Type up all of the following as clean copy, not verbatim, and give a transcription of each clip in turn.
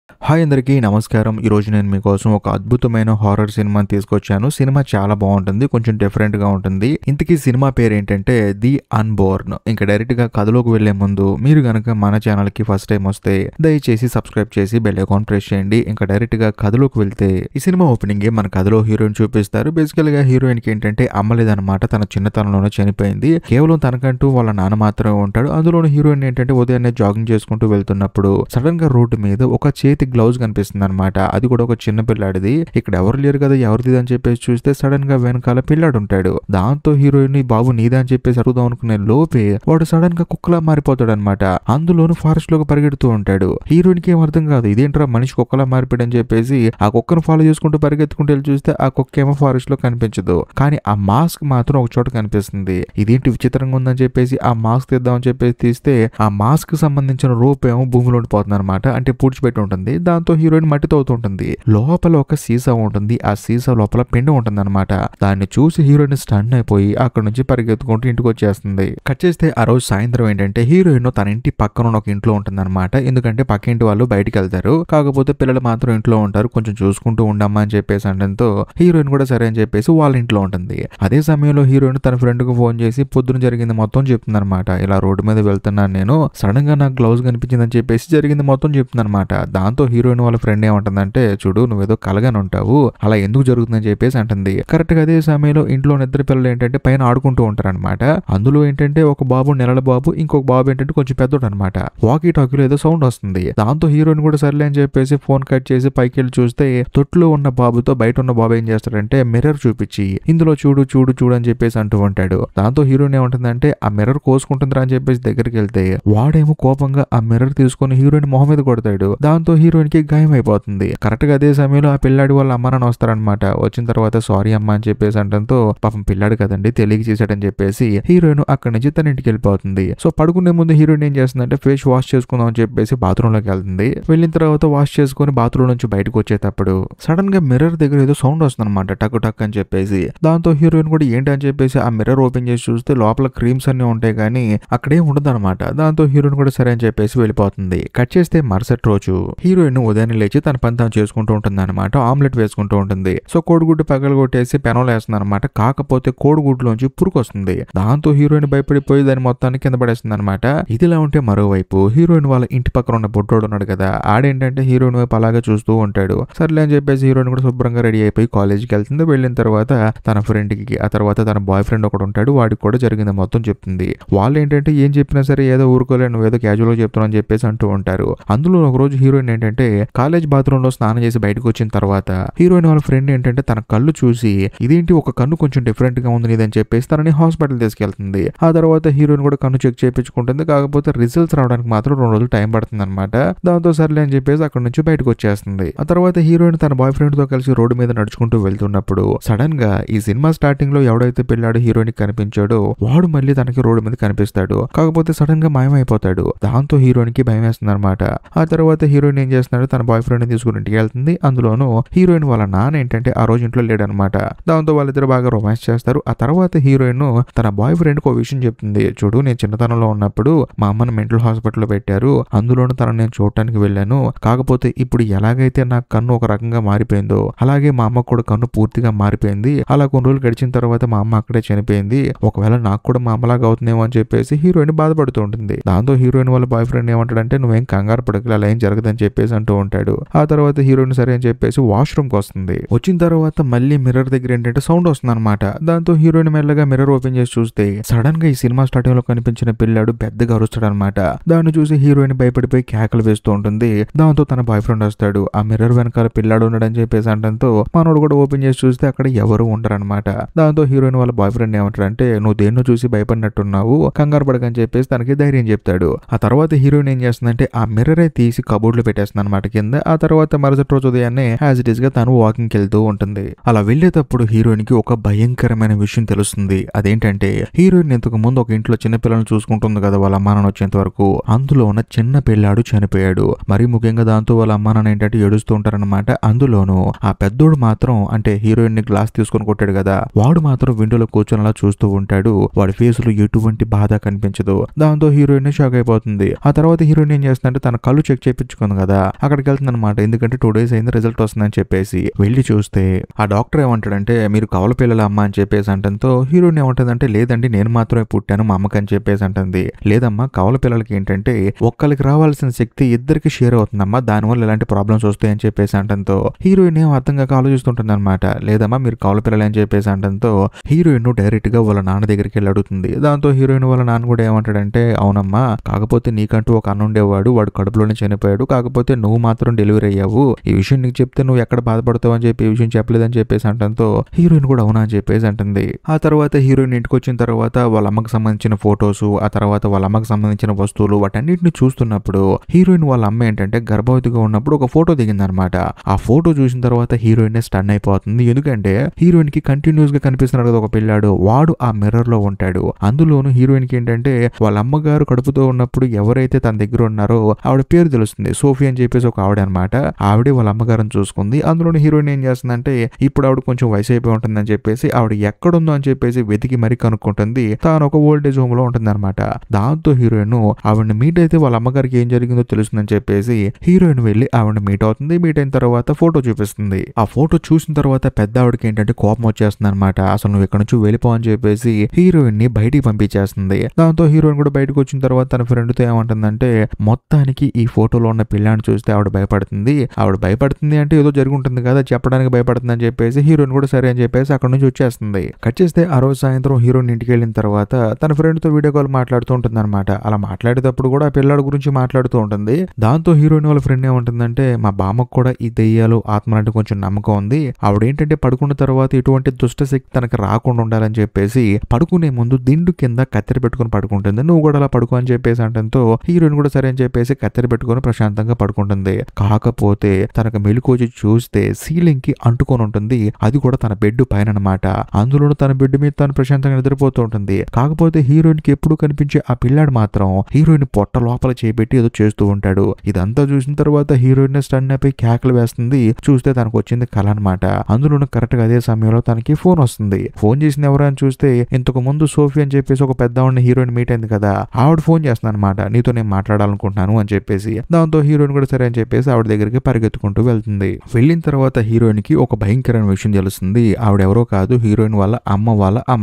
Hi అందరికీ నమస్కారం. ఈరోజు నేను మీకోసం ఒక అద్భుతమైన హారర్ సినిమాని తీసుకొచ్చాను. సినిమా చాలా బాగుంటుంది. కొంచెం డిఫరెంట్‌గా ఉంటుంది. ఇంతకీ సినిమా పేరేంటంటే 'ది అన్‌బోర్న్'. ఇంకా డైరెక్ట్‌గా కథలోకి వెళ్ళే ముందు మీరు గనక మన ఛానల్‌కి ఫస్ట్ టైం వస్తే దయచేసి సబ్స్క్రైబ్ చేసి బెల్ ఐకాన్ ప్రెస్ చేయండి. ఇంకా డైరెక్ట్‌గా కథలోకి వెళ్తే ఈ సినిమా ఓపెనింగే మన కథలో హీరోయిన్ చూపిస్తారు. బేసికల్‌గా హీరోయిన్‌కి ఏంటంటే అమ్మ లేదనమాట. తన చిన్నతనంలోనే చనిపోయింది. కేవలం తనకంటూ వాళ్ళ నాన్న మాత్రమే ఉంటాడు. అందులోను హీరోయిన్ ఏంటంటే ఉదయాన్నే జాగింగ్ చేసుకుంటూ వెళ్తున్నప్పుడు సడెన్‌గా రోడ్డు మీద ఒక చేతి గ్లౌజ్ కనిపిస్తుంది అనమాట. అది కూడా ఒక చిన్న పిల్లాడిది. ఇక్కడ ఎవరు లేరు కదా, ఎవరిది అని చెప్పేసి చూస్తే సడన్ గా వెనకాల పిల్లాడు ఉంటాడు. దాంతో హీరోయిన్ బాబు నీదా అని చెప్పేసి అడుగుదాం అనుకునే లోపే వాడు సడన్ గా కుక్కలా మారిపోతాడు అనమాట. అందులోను ఫారెస్ట్ లోకి పరిగెడుతూ ఉంటాడు. హీరోయిన్ కి ఏం అర్థం కాదు, ఇదేంట్రా మనిషి కుక్కలా మారిపోయాడు అని చెప్పేసి ఆ కుక్కను ఫాలో చేసుకుంటూ పరిగెత్తుకుంటూ వెళ్ళి చూస్తే ఆ కుక్క ఏమో ఫారెస్ట్ లో కనిపించదు. కానీ ఆ మాస్క్ మాత్రం ఒక చోట కనిపిస్తుంది. ఇదేంటి విచిత్రంగా ఉందని చెప్పేసి ఆ మాస్క్ తీద్దామని చెప్పేసి తీస్తే ఆ మాస్క్ సంబంధించిన రోప్ ఏమో భూమిలో ఉండిపోతుంది అనమాట. అంటే పూడ్చిపెట్టి ఉంటుంది. దాంతో హీరోయిన్ మట్టి తవ్వుతుంటుంది. లోపల ఒక సీసా ఉంటుంది. ఆ సీసా లోపల పిండి ఉంటుంది అనమాట. దాన్ని చూసి హీరోయిన్ స్టన్ అయిపోయి అక్కడ నుంచి పరిగెత్తుకుంటూ ఇంటికి వచ్చేస్తుంది. కట్ చేస్తే ఆ రోజు సాయంత్రం ఏంటంటే హీరోయిన్ తన ఇంటి పక్కన ఉన్న ఒక ఇంట్లో ఉంటుంది అనమాట. ఎందుకంటే పక్క ఇంటి వాళ్ళు బయటికి వెళ్తారు, కాకపోతే పిల్లలు మాత్రం ఇంట్లో ఉంటారు. కొంచెం చూసుకుంటూ ఉండమ్మా అని చెప్పేసి అనడంతో హీరోయిన్ కూడా సరే అని చెప్పేసి వాళ్ళ ఇంట్లో ఉంటుంది. అదే సమయంలో హీరోయిన్ తన ఫ్రెండ్ కు ఫోన్ చేసి పొద్దున జరిగింది మొత్తం చెప్తుంది అనమాట. ఇలా రోడ్డు మీద వెళ్తున్నాను నేను, సడన్ గా నాకు గ్లౌజ్ కనిపించిందని చెప్పేసి జరిగింది మొత్తం చెప్తుంది అనమాట. దాంతో హీరోయిన్ వాళ్ళ ఫ్రెండ్ ఏమంటుందంటే, చూడు నువ్వేదో కలగానే ఉంటావు, అలా ఎందుకు జరుగుతుందని చెప్పేసి అంటుంది. కరెక్ట్ గా అదే సమయంలో ఇంట్లో ఇద్దరు పిల్లలు ఏంటంటే పైన ఆడుకుంటూ ఉంటారు అనమాట. అందులో ఏంటంటే ఒక బాబు నెలల బాబు, ఇంకొక బాబు ఏంటంటే కొంచెం పెద్దోడు అనమాట. వాకీ టాకీలో ఏదో సౌండ్ వస్తుంది. దాంతో హీరోయిన్ కూడా సర్లే అని చెప్పేసి ఫోన్ కట్ చేసి పైకి వెళ్ళి చూస్తే తొట్టులో ఉన్న బాబుతో బయట ఉన్న బాబు ఏం చేస్తాడంటే మిర్రర్ చూపించి ఇందులో చూడు చూడు చూడు అని చెప్పేసి అంటూ ఉంటాడు. దాంతో హీరోయిన్ ఏమంటుందంటే ఆ మిర్రర్ కోసుకుంటుందిరా అని చెప్పేసి దగ్గరికి వెళ్తే వాడేమో కోపంగా ఆ మిర్రర్ తీసుకుని హీరోయిన్ మొహం మీద కొడతాడు. దాంతో హీరోయిన్ కి గాయం అయిపోతుంది. కరెక్ట్ గా అదే సమయంలో ఆ పిల్లాడి వాళ్ళ అమ్మ నాన్న వస్తారనమాట. వచ్చిన తర్వాత సారీ అమ్మ అని చెప్పేసి అంటంతో పాపం పిల్లాడు కదండి తెలియక చేశాడని చెప్పేసి హీరోయిన్ అక్కడి నుంచి తన ఇంటికి వెళ్ళిపోతుంది. సో పడుకునే ముందు హీరోయిన్ ఏం చేస్తుందంటే ఫేస్ వాష్ చేసుకుందాం అని చెప్పేసి బాత్రూమ్ లోకి వెళ్తుంది. వెళ్ళిన తర్వాత వాష్ చేసుకుని బాత్రూమ్ నుంచి బయటకు వచ్చేటప్పుడు సడన్ గా మిర్రర్ దగ్గర ఏదో సౌండ్ వస్తుంది అనమాట, టక్ టక్ అని చెప్పేసి. దాంతో హీరోయిన్ కూడా ఏంటి అని చెప్పేసి ఆ మిర్రర్ ఓపెన్ చేసి చూస్తే లోపల క్రీమ్స్ అన్ని ఉంటాయి కానీ అక్కడే ఉండదు అనమాట. దాంతో హీరోయిన్ కూడా సరే అని చెప్పేసి వెళ్ళిపోతుంది. కట్ చేస్తే మరుసటి రోజు హీరోయిన్ ఉదయాన్నే లేచి తన పని తాను చేసుకుంటూ ఉంటుంది అనమాట. ఆమ్లెట్ వేసుకుంటూ ఉంటుంది. సో కోడిగుడ్డు పగలు కొట్టేసి పెనంలో వేస్తుంది అనమాట. కాకపోతే కోడిగుడ్లోంచి పురుగు వస్తుంది. దాంతో హీరోయిన్ భయపడిపోయి దాని మొత్తాన్ని కింద పడేస్తుంది అనమాట. ఇదిలా ఉంటే మరోవైపు హీరోయిన్ వాళ్ళ ఇంటి పక్కన ఉన్న బొడ్డోడు ఉన్నాడు కదా, ఆడేంటంటే హీరోయిన్ వైపు అలాగే చూస్తూ ఉంటాడు. సర్లే అని చెప్పేసి హీరోయిన్ కూడా శుభ్రంగా రెడీ అయిపోయి కాలేజీకి వెళ్తుంది. వెళ్ళిన తర్వాత తన ఫ్రెండ్ కి, ఆ తర్వాత తన బాయ్ ఫ్రెండ్ ఒకడు ఉంటాడు, వాడికి కూడా జరిగింది మొత్తం చెప్తుంది. వాళ్ళు ఏంటంటే ఏం చెప్పినా సరే ఏదో ఊరుకోలే, నువ్వు ఏదో క్యాజువల్ గా చెప్తున్నావు అని చెప్పేసి అంటూ ఉంటారు. అందులో ఒక రోజు హీరోయిన్ ఏంటంటే కాలేజ్ బాత్రూమ్ లో స్నానం చేసి బయటకు వచ్చిన తర్వాత హీరోయిన్ వాళ్ళ ఫ్రెండ్ ఏంటంటే తన కళ్ళు చూసి ఇదేంటి ఒక కన్ను కొంచెం డిఫరెంట్ గా ఉంది నీదని చెప్పేసి తనని హాస్పిటల్ తీసుకెళ్తుంది. ఆ తర్వాత హీరోయిన్ కూడా కన్ను చెక్ చేయించుకుంటుంది. కాకపోతే రిజల్ట్స్ రావడానికి మాత్రం 2 రోజులు టైం పడుతుంది అనమాట. దాంతో సర్లే అని చెప్పేసి అక్కడ నుంచి బయటకు వచ్చేస్తుంది. ఆ తర్వాత హీరోయిన్ తన బాయ్ ఫ్రెండ్ తో కలిసి రోడ్డు మీద నడుచుకుంటూ వెళ్తున్నప్పుడు సడన్ గా ఈ సినిమా స్టార్టింగ్ లో ఎవడైతే పిల్లాడు హీరోయిన్ కి కనిపించాడో వాడు మళ్ళీ తనకి రోడ్డు మీద కనిపిస్తాడు. కాకపోతే సడన్ గా మాయమైపోతాడు. దాంతో హీరోయిన్ కి భయం వేస్తుంది అనమాట. ఆ తర్వాత హీరోయిన్ ఏం చేస్తున్నాడు, తన బాయ్ ఫ్రెండ్ తీసుకుని ఇంటికి వెళ్తుంది. అందులోనూ హీరోయిన్ వాళ్ళ నాన్న ఏంటంటే ఆ రోజు ఇంట్లో లేడనమాట. దాంతో వాళ్ళిద్దరు బాగా రొమాన్స్ చేస్తారు. ఆ తర్వాత హీరోయిన్ తన బాయ్ ఫ్రెండ్ కు ఒక విషయం చెప్తుంది. చూడు నేను చిన్నతనంలో ఉన్నప్పుడు మా అమ్మని మెంటల్ హాస్పిటల్ పెట్టారు, అందులోనూ తనను నేను చూడటానికి వెళ్ళాను. కాకపోతే ఇప్పుడు ఎలాగైతే నా కన్ను ఒక రకంగా మారిపోయిందో అలాగే మా అమ్మ కూడా కన్ను పూర్తిగా మారిపోయింది. అలా కొన్ని రోజులు గడిచిన తర్వాత మా అమ్మ అక్కడే చనిపోయింది. ఒకవేళ నాకు కూడా మా అమ్మలాగా అవుతుందేమో అని చెప్పేసి హీరోయిన్ బాధపడుతూ ఉంటుంది. దాంతో హీరోయిన్ వాళ్ళ బాయ్ ఫ్రెండ్ ఏమంటాడంటే నువ్వేం కంగారు పడకలే, అలా ఏం జరగదని చెప్పేసి అంటూ ఉంటాడు. ఆ తర్వాత హీరోయిన్ సరే అని చెప్పేసి వాష్రూమ్ కి వస్తుంది. వచ్చిన తర్వాత మళ్ళీ మిర్రర్ దగ్గర ఏంటంటే సౌండ్ వస్తుంది అనమాట. దాంతో హీరోయిన్ మెల్లగా మిర్రర్ ఓపెన్ చేసి చూస్తే సడన్ గా ఈ సినిమా స్టార్టింగ్ లో కనిపించిన పిల్లాడు పెద్దగా అరుస్తాడు అనమాట. దాన్ని చూసి హీరోయిన్ భయపడిపోయి కేకలు వేస్తూ ఉంటుంది. దాంతో తన బాయ్ ఫ్రెండ్ వస్తాడు. ఆ మిర్రర్ వెనకాల పిల్లాడు ఉన్నాడని చెప్పేసి అంటంతో మనోడు కూడా ఓపెన్ చేసి చూస్తే అక్కడ ఎవరు ఉండరు అనమాట. దాంతో హీరోయిన్ వాళ్ళ బాయ్ ఫ్రెండ్ ఏమంటారంటే నువ్వు దేన్నో చూసి భయపడినట్టున్నావు, కంగారు పడకని చెప్పేసి తనకి ధైర్యం చెప్తాడు. ఆ తర్వాత హీరోయిన్ ఏం చేస్తుందంటే ఆ మిర్రరే తీసి కబోర్డ్ లో పెట్టేస్తుంది అనమాట కింద. ఆ తర్వాత మరుసటి రోజు ఉదయాన్నే యాజ్ ఇట్ ఈస్ గా తను వాకింగ్ వెళ్తూ ఉంటుంది. అలా వెళ్లేటప్పుడు హీరోయిన్ కి ఒక భయంకరమైన విషయం తెలుస్తుంది. అదేంటంటే హీరోయిన్ ఇంతకు ముందు ఒక ఇంట్లో చిన్న పిల్లలను చూసుకుంటుంది కదా వాళ్ళ అమ్మ నాన్న వచ్చేంత వరకు, అందులో ఉన్న చిన్న పిల్లాడు చనిపోయాడు. మరీ ముఖ్యంగా దాంతో వాళ్ళ అమ్మ నాన్న ఏంటంటే ఏడుస్తూ ఉంటారనమాట. అందులోనూ ఆ పెద్దోడు మాత్రం అంటే హీరోయిన్ ని గ్లాస్ తీసుకొని కొట్టాడు కదా, వాడు మాత్రం విండోలో కూర్చొని అలా చూస్తూ ఉంటాడు. వాడి ఫేస్ లో ఎటువంటి బాధ కనిపించదు. దాంతో హీరోయిన్ షాక్ అయిపోతుంది. ఆ తర్వాత హీరోయిన్ ఏం చేస్తుందంటే తన కళ్ళు చెక్ చేయించుకుంది కదా, కదా, అక్కడికి వెళ్తుంది అనమాట. ఎందుకంటే 2 days అయింది రిజల్ట్ వస్తుందని చెప్పేసి వెళ్ళి చూస్తే ఆ డాక్టర్ ఏమంటాడంటే మీరు కవల పిల్లల అమ్మ అని చెప్పేసి అంటంతో హీరోయిన్ ఏమంటుందంటే లేదండి నేను మాత్రమే పుట్టాను మా అమ్మకి అని చెప్పేసి అంటుంది. లేదమ్మా కవల పిల్లలకి ఏంటంటే ఒక్కరికి రావాల్సిన శక్తి ఇద్దరికి షేర్ అవుతుందమ్మా, దానివల్ల ఇలాంటి ప్రాబ్లమ్స్ వస్తాయని చెప్పేసి అంటంతో హీరోయిన్ ఏం అర్థం కాక ఆలోచిస్తుంటుంది అనమాట. లేదమ్మా మీరు కవల పిల్లలు అని చెప్పేసి అంటంతో హీరోయిన్ డైరెక్ట్ గా వాళ్ళ నాన్న దగ్గరికి వెళ్ళి అడుగుతుంది. దాంతో హీరోయిన్ వాళ్ళ నాన్న కూడా ఏమంటాడంటే అవునమ్మా కాకపోతే నీకంటూ ఒక అన్న ఉండేవాడు, వాడు కడుపులోనే చనిపోయాడు, కాకపోతే నువ్వు మాత్రం డెలివరీ అయ్యావు, ఈ విషయం నీకు చెప్తే నువ్వు ఎక్కడ బాధపడతావు అని చెప్పి ఈ విషయం చెప్పలేదని చెప్పేసి అంటంతో హీరోయిన్ కూడా అవునా అని చెప్పేసి అంటుంది. ఆ తర్వాత హీరోయిన్ ఇంటికి వచ్చిన తర్వాత వాళ్ళ అమ్మకి సంబంధించిన ఫొటోస్, ఆ తర్వాత వాళ్ళ అమ్మకి సంబంధించిన వస్తువులు వాటన్నిటిని చూస్తున్నప్పుడు హీరోయిన్ వాళ్ళ అమ్మ ఏంటంటే గర్భవతిగా ఉన్నప్పుడు ఒక ఫోటో దిగిందనమాట. ఆ ఫోటో చూసిన తర్వాత హీరోయిన్ స్టన్ అయిపోతుంది. ఎందుకంటే హీరోయిన్ కి కంటిన్యూస్ గా కనిపిస్తున్నాడు కదా ఒక పిల్లాడు, వాడు ఆ మిర్రర్ లో ఉంటాడు. అందులోను హీరోయిన్ కి ఏంటంటే వాళ్ళ అమ్మగారు కడుపుతో ఉన్నప్పుడు ఎవరైతే తన దగ్గర ఉన్నారో ఆవిడ పేరు తెలుస్తుంది, సోఫీ అని చెప్పేసి ఒక ఆవిడ అనమాట. ఆవిడే వాళ్ళ అమ్మగారిని చూసుకుంది. అందులోని హీరోయిన్ ఏం చేస్తుందంటే ఇప్పుడు ఆవిడ కొంచెం వయసు అయిపోయి ఉంటుందని చెప్పేసి ఆవిడ ఎక్కడుందో అని చెప్పేసి వెతికి మరీ కనుక్కుంటుంది. తాను ఒక ఓల్డేజ్ హోమ్ లో ఉంటుంది అనమాట. దాంతో హీరోయిన్ ఆవిడని మీట్ అయితే వాళ్ళ అమ్మగారికి ఏం జరిగిందో తెలుస్తుందని చెప్పేసి హీరోయిన్ వెళ్ళి ఆవిడని మీట్ అవుతుంది. మీట్ అయిన తర్వాత ఫోటో చూపిస్తుంది. ఆ ఫోటో చూసిన తర్వాత పెద్ద ఆవిడకి ఏంటంటే కోపం వచ్చేస్తుంది అనమాట. అసలు నువ్వు ఇక్కడ నుంచి వెళ్ళిపో అని చెప్పేసి హీరోయిన్ ని బయటికి పంపించేస్తుంది. దాంతో హీరోయిన్ కూడా బయటకు వచ్చిన తర్వాత తన ఫ్రెండ్ తో ఏమంటుందంటే మొత్తానికి ఈ ఫోటోలో ఉన్న పిల్లాన్ని చూస్తే ఆవిడ భయపడుతుంది. ఆవిడ భయపడుతుంది అంటే ఏదో జరుగుంటుంది కదా చెప్పడానికి భయపడుతుంది అని చెప్పేసి హీరోయిన్ కూడా సరే అని చెప్పేసి అక్కడ నుంచి వచ్చేస్తుంది. కట్ చేస్తే ఆ రోజు సాయంత్రం హీరోయిన్ ఇంటికి వెళ్ళిన తర్వాత తన ఫ్రెండ్ తో వీడియో కాల్ మాట్లాడుతూ ఉంటుంది అనమాట. అలా మాట్లాడేటప్పుడు కూడా ఆ పిల్లాడి గురించి మాట్లాడుతూ ఉంటుంది. దాంతో హీరోయిన్ వాళ్ళ ఫ్రెండ్ ఏమంటుందంటే మా బామ్మకు కూడా ఈ దెయ్యాలు ఆత్మలంటే కొంచెం నమ్మకం ఉంది, ఆవిడ ఏంటంటే పడుకున్న తర్వాత ఎటువంటి దుష్ట శక్తి తనకు రాకుండా ఉండాలని చెప్పేసి పడుకునే ముందు దిండు కింద కత్తెర పెట్టుకుని పడుకుంటుంది, నువ్వు కూడా అలా పడుకో అని చెప్పేసి అంటంతో హీరోయిన్ కూడా సరే అని చెప్పేసి కత్తెర పెట్టుకుని ప్రశాంతంగా పడుకుంటుంది. కాకపోతే తనకు మెలుకొచ్చి చూస్తే సీలింగ్ కి అంటుకొని ఉంటుంది, అది కూడా తన బెడ్ పైన అనమాట. అందులోనూ తన బెడ్ మీద తను ప్రశాంతంగా నిద్రపోతూ ఉంటుంది. కాకపోతే హీరోయిన్ కి ఎప్పుడు కనిపించే ఆ పిల్లాడు మాత్రం హీరోయిన్ పొట్ట లోపల చేపెట్టి ఏదో చేస్తూ ఉంటాడు. ఇదంతా చూసిన తర్వాత హీరోయిన్ స్టన్ అయిపోయి కేకలు వేస్తుంది. చూస్తే తనకు వచ్చింది కల అనమాట. అందులోనూ కరెక్ట్ గా అదే సమయంలో తనకి ఫోన్ వస్తుంది. ఫోన్ చేసింది ఎవరు అని చూస్తే ఇంతకు ముందు సోఫీ అని చెప్పేసి ఒక పెద్దవాడిని హీరోయిన్ మీట్ అయింది కదా, ఆవిడ ఫోన్ చేస్తుంది అనమాట. నీతో నేను మాట్లాడాలనుకుంటున్నాను అని చెప్పేసి. దాంతో హీరోయిన్ కూడా సరే అని చెప్పేసి ఆవిడ దగ్గరికి పరిగెత్తుకుంటూ వెళ్తుంది. వెళ్ళిన తర్వాత హీరోయిన్ కి ఒక భయంకరమైన విషయం తెలుస్తుంది. ఆవిడ ఎవరో కాదు, హీరోయిన్ వాళ్ళ అమ్మ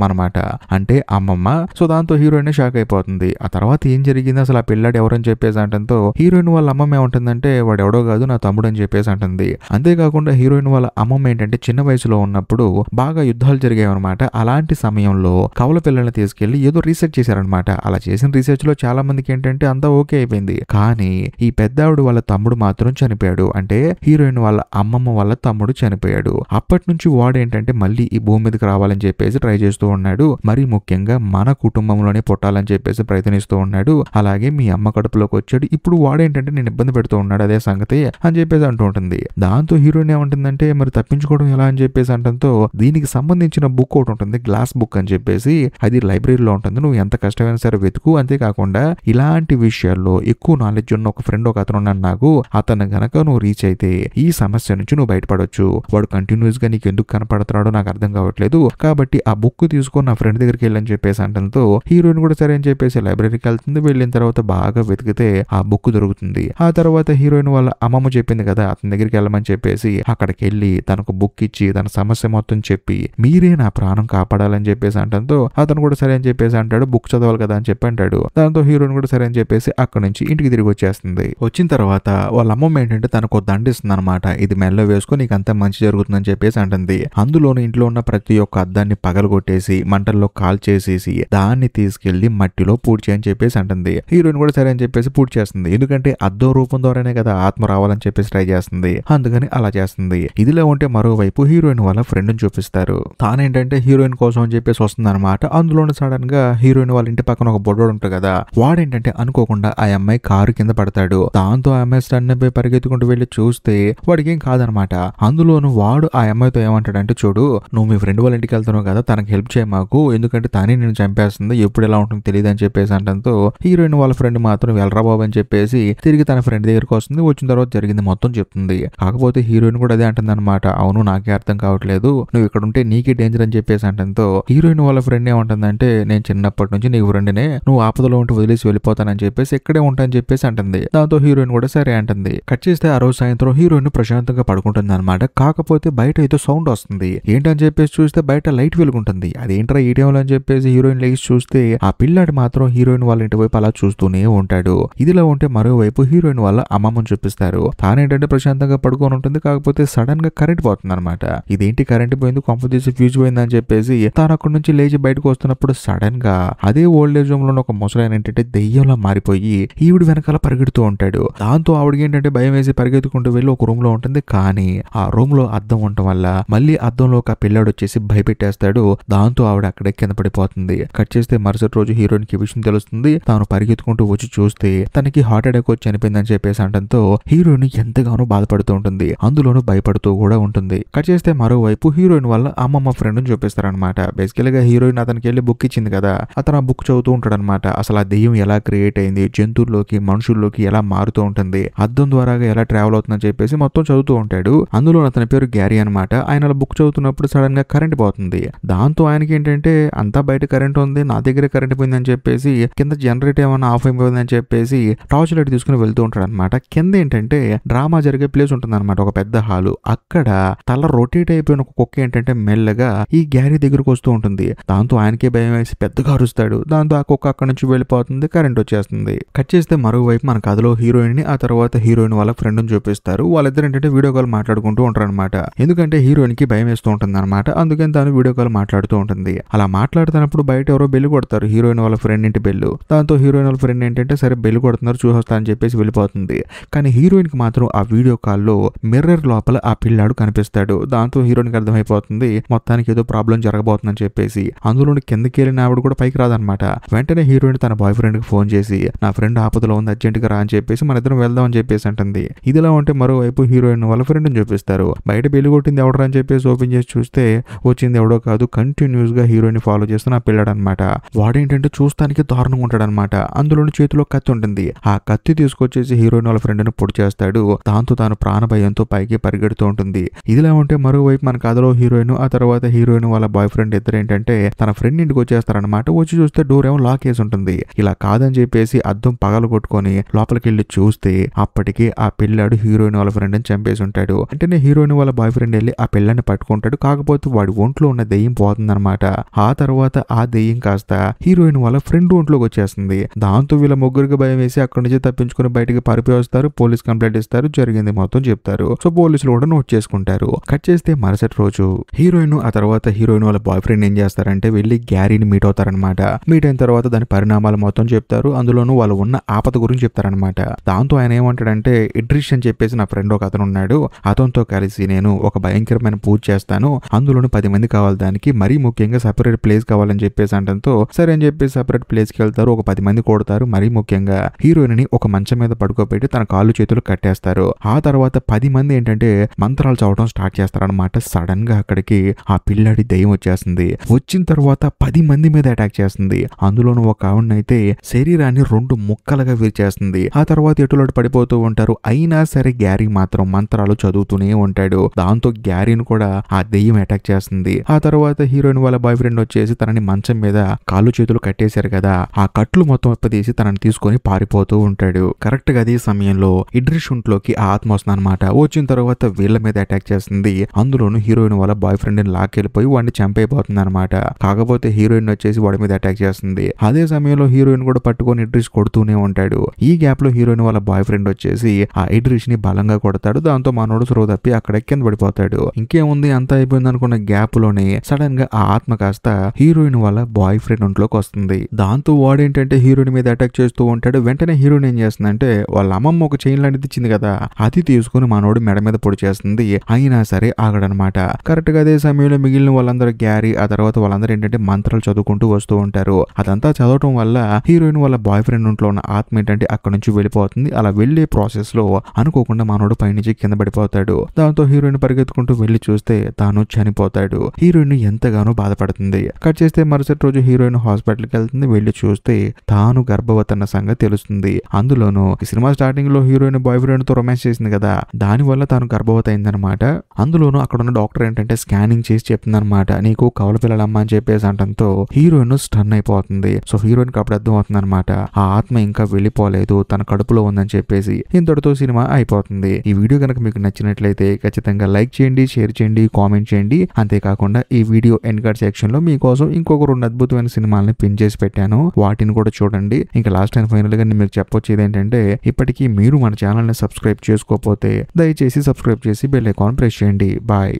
అనమాట, అంటే అమ్మమ్మ. సో దాంతో హీరోయిన్ షాక్ అయిపోతుంది. ఆ తర్వాత ఏం జరిగింది అసలు ఆ పిల్లాడు ఎవరని చెప్పేసి అంటంతో హీరోయిన్ వాళ్ళ అమ్మమ్మ ఏమంటుందంటే వాడు ఎవడో కాదు నా తమ్ముడు అని చెప్పేసి అంటుంది. అంతేకాకుండా హీరోయిన్ వాళ్ళ అమ్మమ్మ ఏంటంటే చిన్న వయసులో ఉన్నప్పుడు బాగా యుద్ధాలు జరిగాయి అనమాట. అలాంటి సమయంలో కవల పిల్లల్ని తీసుకెళ్లి ఏదో రీసెర్చ్ చేశారనమాట. అలా చేసిన రీసెర్చ్ లో చాలా మందికి ఏంటంటే అంతా ఓకే అయిపోయింది. కానీ ఈ పెద్దావిడ వాళ్ళ తమ్ముడు మాత్రం చనిపోయాడు. అంటే హీరోయిన్ వాళ్ళ అమ్మమ్మ వాళ్ళ తమ్ముడు చనిపోయాడు. అప్పటి నుంచి వాడు ఏంటంటే మళ్ళీ ఈ భూమి మీదకి రావాలని చెప్పేసి ట్రై చేస్తూ ఉన్నాడు. మరి ముఖ్యంగా మన కుటుంబంలోనే పుట్టాలని చెప్పేసి ప్రయత్నిస్తూ ఉన్నాడు. అలాగే మీ అమ్మ కడుపులోకి వచ్చాడు. ఇప్పుడు వాడేంటంటే నేను ఇబ్బంది పెడుతూ ఉన్నాడు అదే సంగతి అని చెప్పేసి అంటూ ఉంటుంది. దాంతో హీరోయిన్ ఏమంటుందంటే మరి తప్పించుకోవడం ఎలా అని చెప్పేసి అంటంతో దీనికి సంబంధించిన బుక్ ఒకటి ఉంటుంది, గ్లాస్ బుక్ అని చెప్పేసి, అది లైబ్రరీలో ఉంటుంది, నువ్వు ఎంత కష్టమైనా సరే వెతుకు. అంతేకాకుండా ఇలాంటి విషయాల్లో ఎక్కువ నాలెడ్జ్ ఉన్న ఒక ఫ్రెండ్ ఒక అతను ఉన్నాడు నాకు, అతను గనక నువ్వు రీచ్ అయితే ఈ సమస్య నుంచి నువ్వు బయటపడొచ్చు. వాడు కంటిన్యూస్ గా నీకు ఎందుకు కనపడుతున్నాడో నాకు అర్థం కావట్లేదు, కాబట్టి ఆ బుక్ తీసుకొని నా ఫ్రెండ్ దగ్గరికి వెళ్ళని చెప్పేసి అంటంతో హీరోయిన్ కూడా సరే అని చెప్పేసి లైబ్రరీకి వెళ్తుంది. వెళ్ళిన తర్వాత బాగా వెతికితే ఆ బుక్ దొరుకుతుంది. ఆ తర్వాత హీరోయిన్ వాళ్ళ అమ్మమ్మ చెప్పింది కదా అతని దగ్గరికి వెళ్ళమని చెప్పేసి, అక్కడికి వెళ్ళి తనకు బుక్ ఇచ్చి తన సమస్య మొత్తం చెప్పి మీరే నా ప్రాణం కాపాడాలని చెప్పేసి అంటంతో అతను కూడా సరే అని చెప్పేసి అంటాడు, బుక్ చదవాలి కదా అని చెప్పి అంటాడు. దాంతో హీరోయిన్ కూడా సరే అని చెప్పేసి అక్కడ నుంచి ఇంటికి తిరిగి వచ్చేస్తుంది. వచ్చిన తర్వాత వాళ్ళ అమ్మమ్మ ఏంటంటే తనకు దండిస్తుంది అనమాట, ఇది మెల్ల వేసుకో నీకు అంతా మంచి జరుగుతుందని చెప్పేసి అంటుంది. అందులోని ఇంట్లో ఉన్న ప్రతి ఒక్క అద్దాన్ని పగలగొట్టేసి మంటల్లో కాల్ చేసేసి దాన్ని తీసుకెళ్లి మట్టిలో పూడ్చి అని చెప్పేసి అంటుంది. హీరోయిన్ కూడా సరే అని చెప్పేసి పూర్తి చేస్తుంది. ఎందుకంటే అద్దం రూపం ద్వారానే కదా ఆత్మ రావాలని చెప్పేసి ట్రై చేస్తుంది, అందుకని అలా చేస్తుంది. ఇదిలో ఉంటే మరోవైపు హీరోయిన్ వాళ్ళ ఫ్రెండ్ చూపిస్తారు. తానేంటంటే హీరోయిన్ కోసం అని చెప్పేసి వస్తుంది అనమాట. అందులోనే సడన్ గా హీరోయిన్ వాళ్ళ ఇంటి పక్కన ఒక బొడ్డోడు ఉంటాడు కదా, వాడేంటంటే అనుకోకుండా ఆ అమ్మాయి కారు కింద పడతాడు. దాంతో ఆ అమ్మాయి స్టన్ అయిపోయి పరిగెత్తుకుంటూ వెళ్ళి చూస్తే వాడికి ఏం కాదనమాట. అందులోను వాడు ఆ అమ్మాయితో ఏమంటాడంటే చూడు నువ్వు మీ ఫ్రెండ్ వాళ్ళ ఇంటికి వెళ్తున్నావు కదా, తనకి హెల్ప్ చేయ మాకు, ఎందుకంటే తానే నేను చంపేస్తుంది, ఎప్పుడు ఎలా ఉంటుందో తెలియదు అని చెప్పేసి అంటంతో హీరోయిన్ వాళ్ళ ఫ్రెండ్ మాత్రం వెళ్ళరా బాబు అని చెప్పేసి తిరిగి తన ఫ్రెండ్ దగ్గరికి వస్తుంది. వచ్చిన తర్వాత జరిగింది మొత్తం చెప్తుంది. కాకపోతే హీరోయిన్ కూడా అదే అంటుంది అనమాట, అవును నాకే అర్థం కావట్లేదు, నువ్వు ఇక్కడ ఉంటే నీకే డేంజర్ అని చెప్పేసి అంటంతో హీరోయిన్ వాళ్ళ ఫ్రెండ్ ఏమంటుందంటే నేను చిన్నప్పటి నుంచి నీకు ఫ్రెండ్నే, నువ్వు ఆపదలో ఉంటే వదిలేసి వెళ్ళిపోతానని చెప్పేసి ఇక్కడే ఉంటానని చెప్పేసి అంటుంది. దాంతో హీరోయిన్ కూడా సరే సరే అంటుంది. కట్ చేస్తే ఆ రోజు సాయంత్రం హీరోయిన్ ప్రశాంతంగా పడుకుంటుంది అనమాట. కాకపోతే బయట ఏదో సౌండ్ వస్తుంది. ఏంటని చెప్పేసి చూస్తే బయట లైట్ వెలుగుంటుంది. అదేంట్రా ఈ టైంలో అని చెప్పేసి హీరోయిన్ లేచి చూస్తే ఆ పిల్లాడు మాత్రం హీరోయిన్ వాళ్ళ ఇంటి వైపు అలా చూస్తూనే ఉంటాడు. ఇదిలా ఉంటే మరోవైపు హీరోయిన్ వాళ్ళ అమ్మమ్మని చూపిస్తారు. తానేంటంటే ప్రశాంతంగా పడుకొని ఉంటుంది. కాకపోతే సడన్ గా కరెంట్ పోతుంది అనమాట. ఇదేంటి కరెంట్ పోయింది, కొంప తీసి ఫ్యూజ్ పోయింది అని చెప్పేసి తాను అక్కడి నుంచి లేచి బయటకు వస్తున్నప్పుడు సడన్ గా అదే ఓల్డ్ ఏజ్ హోమ్ లో ఒక ముసలాయన ఏంటంటే దెయ్యంలా మారిపోయి ఈవిడ వెనకాల పరిగెడుతూ ఉంటాడు. దాంతో ఆవిడకి ఏంటంటే భయం వేసి పరిగెత్తుకుంటూ వెళ్ళి ఒక రూమ్ లో ఉంటుంది. కానీ ఆ రూమ్ లో అద్దం ఉండటం వల్ల మళ్ళీ అద్దంలో ఒక పిల్లాడు వచ్చేసి భయపెట్టేస్తాడు. దాంతో ఆవిడ అక్కడే కింద పడిపోతుంది. కట్ చేస్తే మరుసటి రోజు హీరోయిన్ కి విషయం తెలుస్తుంది. తాను పరిగెత్తుకుంటూ వచ్చి చూస్తే తనకి హార్ట్ అటాక్ వచ్చి చనిపోయిందని చెప్పేసి అనడంతో హీరోయిన్ ఎంతగానో బాధపడుతూ ఉంటుంది. అందులోనూ భయపడుతూ కూడా ఉంటుంది. కట్ చేస్తే మరోవైపు హీరోయిన్ వాళ్ళ అమ్మమ్మ ఫ్రెండ్ ని చూపిస్తారనమాట. బేసికల్ గా హీరోయిన్ అతనికి వెళ్ళి బుక్ ఇచ్చింది కదా, అతను ఆ బుక్ చదువుతూ ఉంటాడు అనమాట. అసలు ఆ దెయ్యం ఎలా క్రియేట్ అయింది, జంతువుల్లోకి మనుషుల్లోకి ఎలా మారుతూ ఉంటుంది, అద్దం ద్వారా ఎలా ట్రావెల్ అవుతుందని చెప్పేసి మొత్తం చదువుతూ ఉంటాడు. అందులో అతని పేరు గ్యారీ అనమాట. ఆయన బుక్ చదువుతున్నప్పుడు సడన్ గా కరెంట్ పోతుంది. దాంతో ఆయనకి ఏంటంటే అంతా బయట కరెంట్ ఉంది, నా దగ్గర కరెంట్ పోయిందని చెప్పేసి కింద జనరేటర్ ఏమన్నా ఆఫ్ అయిపోయిందని చెప్పేసి టార్చ్ లైట్ తీసుకుని వెళ్తూ ఉంటాడు అనమాట. కింద ఏంటంటే డ్రామా జరిగే ప్లేస్ ఉంటుంది అనమాట, ఒక పెద్ద హాలు. అక్కడ తల రొటేట్ అయిపోయిన ఒక కుక్క ఏంటంటే మెల్లగా ఈ గ్యారీ దగ్గరకు వస్తూ ఉంటుంది. దాంతో ఆయనకే భయం వేసి పెద్దగా అరుస్తాడు. దాంతో ఆ కుక్క అక్కడ నుంచి వెళ్ళిపోతుంది. కరెంట్ వచ్చేస్తుంది. కట్ చేస్తే మరోవైపు మన కథలో హీరోయిన్ ని ఆ తర్వాత హీరోయిన్ వాళ్ళ ఫ్రెండ్ ని చూపిస్తారు. వాళ్ళిద్దరు ఏంటంటే వీడియో కాల్ మాట్లాడుకుంటూ ఉంటారు అనమాట. ఎందుకంటే హీరోయిన్ కి భయం వేస్తూ ఉంటుంది అనమాట. అందుకని తాను వీడియో కాల్ మాట్లాడుతూ ఉంటుంది. అలా మాట్లాడుతున్నప్పుడు బయట ఎవరో బెల్లు కొడతారు, హీరోయిన్ వాళ్ళ ఫ్రెండ్ ఇంటి బెల్లు. దాంతో హీరోయిన్ వాళ్ళ ఫ్రెండ్ ఏంటంటే సరే బెల్లు కొడుతున్నారు చూసొస్తా అని చెప్పేసి వెళ్ళిపోతుంది. కానీ హీరోయిన్ కి మాత్రం ఆ వీడియో కాల్లో మిర్రర్ లోపల ఆ పిల్లాడు కనిపిస్తాడు. దాంతో హీరోయిన్ కి అర్థమైపోతుంది మొత్తానికి ఏదో ప్రాబ్లం జరగబోతుందని చెప్పేసి. అందులోని కిందకి వెళ్ళిన ఆవిడ కూడా పైకి రాదనమాట. వెంటనే హీరోయిన్ తన బాయ్ ఫ్రెండ్ కి ఫోన్ చేసి నా ఫ్రెండ్ ఆపదలో ఉంది, అర్జెంట్ గా రా అని చెప్పేసి మన ఇద్దరం వెళ్దాం అని చెప్పేసి అంటుంది. ఇదిలా ఉంటే మరోవైపు హీరోయిన్ వాళ్ళ ఫ్రెండ్ ని చూపిస్తారు. బయట బెల్లు కొట్టింది ఎవడరా అని చెప్పేసి ఓపెన్ చేసి చూస్తే వచ్చింది ఎవడో కాదు, కంటిన్యూస్ గా హీరోయిన్ ఫాలో చేస్తున్న ఆ పిల్లాడు అనమాట. వాడేంటంటే చూస్తానికి దారుణంగా ఉంటాడు అనమాట. అందులోని చేతిలో కత్తి ఉంటుంది. ఆ కత్తి తీసుకొచ్చేసి హీరోయిన్ వాళ్ళ ఫ్రెండ్ ని పొడి చేస్తాడు. దాంతో తాను ప్రాణభయంతో పైకి పరిగెడుతూ ఉంటుంది. ఇదిలా ఉంటే మరోవైపు మన కథలో హీరోయిన్ ఆ తర్వాత హీరోయిన్ వాళ్ళ బాయ్ ఫ్రెండ్ ఇద్దరు ఏంటంటే తన ఫ్రెండ్ ఇంటికి వచ్చేస్తారనమాట. వచ్చి చూస్తే డోర్ ఏమో లాక్ వేసి ఉంటుంది. ఇలా కాదని చెప్పేసి అద్దం పగలు కొట్టుకొని లోపలికి వెళ్ళి చూస్తే అప్పటికి ఆ పిల్లాడు హీరోయిన్ వాళ్ళ ఫ్రెండ్ ని చంపేసి ఉంటాడు. వెంటనే హీరోయిన్ వాళ్ళ బాయ్ ఫ్రెండ్ వెళ్ళి ఆ పిల్లాన్ని పట్టుకుంటాడు. కాకపోతే వాడి ఒంట్లో ఉన్న దెయ్యం పోతుందన్నమాట. ఆ తర్వాత ఆ దెయ్యం కాస్త హీరోయిన్ వాళ్ళ ఫ్రెండ్ ఒంట్లోకి వచ్చేస్తుంది. దాంతో వీళ్ళ ముగ్గురికి భయం వేసి అక్కడి నుంచి తప్పించుకుని బయటికి పారిపోయి వస్తారు. పోలీస్ కంప్లైంట్ ఇస్తారు. జరిగింది మొత్తం చెప్తారు. సో పోలీసులు కూడా నోట్ చేసుకుంటారు. కట్ చేస్తే మరుసటి రోజు హీరోయిన్ ఆ తర్వాత హీరోయిన్ వాళ్ళ బాయ్ ఫ్రెండ్ ఏం చేస్తారంటే వెళ్ళి గ్యారీని మీట్ అవుతారనమాట. మీట్ అయిన తర్వాత దాని పరిణామాలు మొత్తం చెప్తారు. అందులోనూ వాళ్ళు ఉన్న ఆపద గురించి చెప్తారనమాట. దాంతో ఆయన ఏమంటాడంటే ఇడ్రిష్ అని చెప్పేసి నా ఫ్రెండ్ ఒక అతను ఉన్నాడు, అతనితో కలిసి నేను ఒక భయంకరమైన పూజ చేస్తాను, అందులోనూ 10 మంది కావాలి, దానికి మరీ ముఖ్యంగా సపరేట్ ప్లేస్ కావాలని చెప్పేసి అంటంతో సరే అని చెప్పేసి సపరేట్ ప్లేస్ కి వెళ్తారు. ఒక 10 మంది కొడతారు. మరీ ముఖ్యంగా హీరోయిన్ ని ఒక మంచం మీద పడుకోబెట్టి తన కాళ్ళు చేతులు కట్టేస్తారు. ఆ తర్వాత 10 మంది ఏంటంటే మంత్రాలు చదవడం స్టార్ట్ చేస్తారనమాట. సడన్ గా అక్కడికి ఆ పిల్లాడి దయ్యం వచ్చేస్తుంది. వచ్చిన తర్వాత 10 మంది మీద అటాక్ చేస్తుంది. అందులోనూ ఒక ఆవిడనైతే శరీరాన్ని 2 ముక్కలుగా విరిచేస్తుంది. ఆ తర్వాత ఎటులోటు పడిపోతూ ఉంటారు. అయినా సరే గ్యారీ మాత్రం మంత్రాలు చదువుతూనే ఉంటాడు. దాంతో గ్యారీని కూడా ఆ దెయ్యం అటాక్ చేస్తుంది. ఆ తర్వాత హీరోయిన్ వాళ్ళ బాయ్ ఫ్రెండ్ వచ్చేసి తనని మంచం మీద కాళ్ళు చేతులు కట్టేశారు కదా, ఆ కట్లు మొత్తం తీసి తనని తీసుకొని పారిపోతూ ఉంటాడు. కరెక్ట్ గా అదే సమయంలో ఇడ్రిష్ ఒంట్లోకి ఆ ఆత్మ వస్తుంది అనమాట. వచ్చిన తర్వాత వీళ్ళ మీద అటాక్ చేస్తుంది. అందులోనూ హీరోయిన్ వాళ్ళ బాయ్ ఫ్రెండ్ ని లాక్కెళ్ళిపోయి వాడిని చంపైపోతుంది అనమాట. కాకపోతే హీరోయిన్ వచ్చేసి వాడి మీద అటాక్ చేస్తుంది. అదే సమయంలో హీరోయిన్ కూడా పట్టుకొని ఇడ్రిష్ కొడుతూనే ఉంటాడు. ఈ గ్యాప్ లో హీరోయిన్ వాళ్ళ బాయ్ ఫ్రెండ్ వచ్చేసి ఆ ఇడ్రిష్ ని బలంగా కొడతాడు. దాంతో మనోడు స్రో తప్పి అక్కడ కింద పడిపోతాడు. ఇంకేముంది అంతా అయిపోయింది అనుకున్న గ్యాప్ లోనే సడన్ గా ఆ ఆత్మ కాస్త హీరోయిన్ వాళ్ళ బాయ్ ఫ్రెండ్ ఒంట్లోకి వస్తుంది. దాంతో వాడేంటంటే హీరోయిన్ మీద అటాక్ చేస్తూ ఉంటాడు. వెంటనే హీరోయిన్ ఏం చేస్తుందంటే వాళ్ళ అమ్మమ్మ ఒక చైన్ లాంటిది ఇచ్చింది కదా, అది తీసుకుని మనోడు మెడ మీద పొడి చేస్తుంది. అయినా సరే ఆగడనమాట. కరెక్ట్ గా అదే సమయంలో మిగిలిన వాళ్ళందరూ గ్యారీ ఆ తర్వాత వాళ్ళందరూ ఏంటంటే మంత్రాలు చదువుకుంటూ వస్తూ ఉంటారు. అదంతా చదవటం వల్ల హీరోయిన్ వాళ్ళ బాయ్ ఫ్రెండ్ ఒంట్లో ఉన్న ఆత్మ ఏంటంటే అక్కడ నుంచి వెళ్ళిపోతుంది. అలా వెళ్లే ప్రాసెస్ లో అనుకోకుండా మనోడు పైనుంచి కింద పడిపోతాడు. దాంతో హీరోయిన్ పరిగెత్తుకుంటూ వెళ్లి చూస్తే తాను చనిపోతాడు. హీరోయిన్ ఎంతగానో బాధపడుతుంది. కట్ చేస్తే మరుసటి రోజు హీరోయిన్ హాస్పిటల్కి వెళ్తుంది. వెళ్లి చూస్తే తాను గర్భవతి అన్న సంగతి తెలుస్తుంది. అందులోనూ సినిమా స్టార్టింగ్ లో హీరోయిన్ బాయ్ ఫ్రెండ్ తో రొమాన్స్ చేసింది కదా, దాని వల్ల తాను గర్భవతి అయిందనమాట. అందులోనూ అక్కడ ఉన్న డాక్టర్ ఏంటంటే స్కానింగ్ చేసి చెప్తుందనమాట, నీకు కవల పిల్లలమ్మ అని చెప్పేసి అంటంతో హీరోయిన్ స్టన్ అయిపోతుంది. సో హీరోయిన్ కి అప్పుడు అర్థం అవుతుంది అనమాట, ఆ ఆత్మ ఇంకా వెళ్ళిపోలేదు, తన కడుపులో ఉందని చెప్పి చెప్పేసి ఇంతటితో సినిమా అయిపోతుంది. ఈ వీడియో కనుక మీకు నచ్చినట్లయితే ఖచ్చితంగా లైక్ చేయండి, షేర్ చేయండి, కామెంట్ చేయండి. అంతేకాకుండా ఈ వీడియో ఎండ్ కార్డ్ సెక్షన్ లో మీకోసం ఇంకొక 2 అద్భుతమైన సినిమాలని పిన్ చేసి పెట్టాను, వాటిని కూడా చూడండి. ఇంకా లాస్ట్ అండ్ ఫైనల్ గా నేను మీకు చెప్పొచ్చేది ఏంటంటే, ఇప్పటికీ మీరు మన ఛానల్ ని సబ్స్క్రైబ్ చేసుకోకపోతే దయచేసి సబ్స్క్రైబ్ చేసి బెల్ ఐకాన్ ప్రెస్ చేయండి. బాయ్.